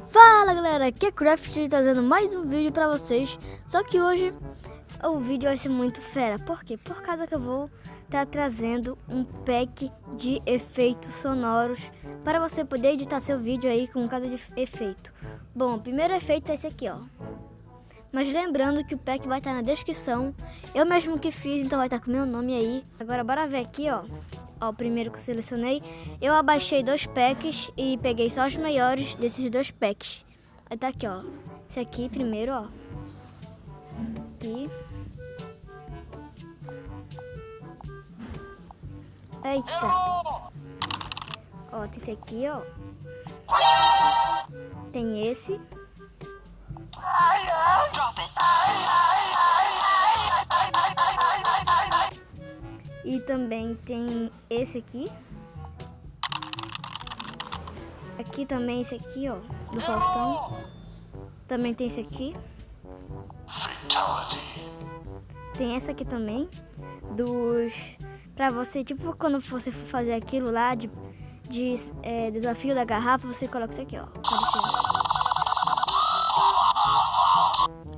Fala galera, aqui é Craft trazendo mais um vídeo pra vocês. Só que hoje o vídeo vai ser muito fera. Por quê? Por causa que eu vou estar trazendo um pack de efeitos sonoros para você poder editar seu vídeo aí com cada efeito. Bom, o primeiro efeito é esse aqui, ó. Mas lembrando que o pack vai estar na descrição. Eu mesmo que fiz, então vai estar com o meu nome aí. Agora bora ver aqui, ó. Ó, o primeiro que eu selecionei. Eu abaixei 2 packs e peguei só os maiores desses 2 packs. Aí tá aqui, ó. Esse aqui primeiro, ó. Aqui. Eita. Ó, tem esse aqui, ó. Tem esse. E também tem esse aqui. Aqui também esse aqui, ó, do Faustão. Também tem esse aqui. Tem essa aqui também, pra você, tipo, quando você for fazer aquilo lá de desafio da garrafa, você coloca isso aqui, ó.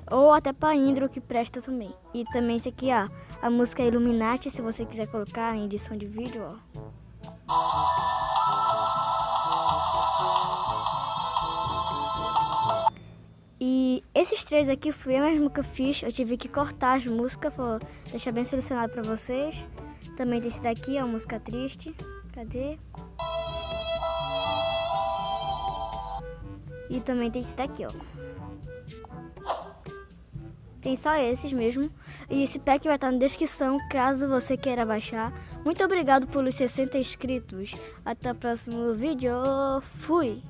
Ou até pra intro que presta também. E também esse aqui, ó, a música Illuminati, se você quiser colocar em edição de vídeo, ó. E esses 3 aqui fui eu mesmo que eu fiz. Eu tive que cortar as músicas pra deixar bem selecionado pra vocês. Também tem esse daqui, ó, música triste. Cadê? E também tem esse daqui, ó. Tem só esses mesmo. E esse pack vai estar na descrição, caso você queira baixar. Muito obrigado pelos 60 inscritos. Até o próximo vídeo. Fui!